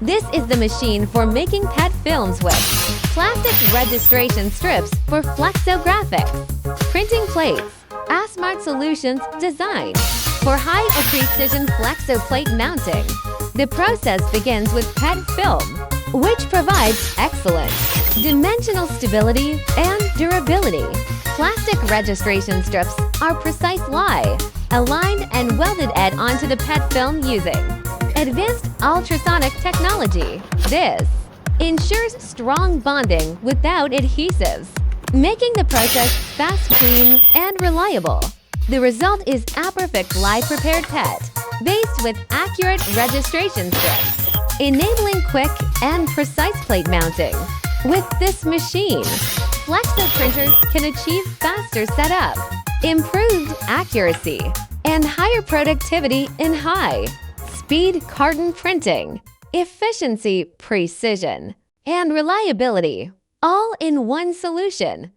This is the machine for making PET films with plastic registration strips for Flexographic, printing plates, Smart Solutions design for high-precision Flexo plate mounting. The process begins with PET film, which provides excellent dimensional stability and durability. Plastic registration strips are precise lie, aligned and welded onto the PET film using advanced ultrasonic technology. This ensures strong bonding without adhesives, making the process fast, clean, and reliable. The result is a perfect live-prepared PET, based with accurate registration strips, enabling quick and precise plate mounting. With this machine, Flexo printers can achieve faster setup, improved accuracy, and higher productivity in high-speed carton printing, efficiency, precision, and reliability, all in one solution.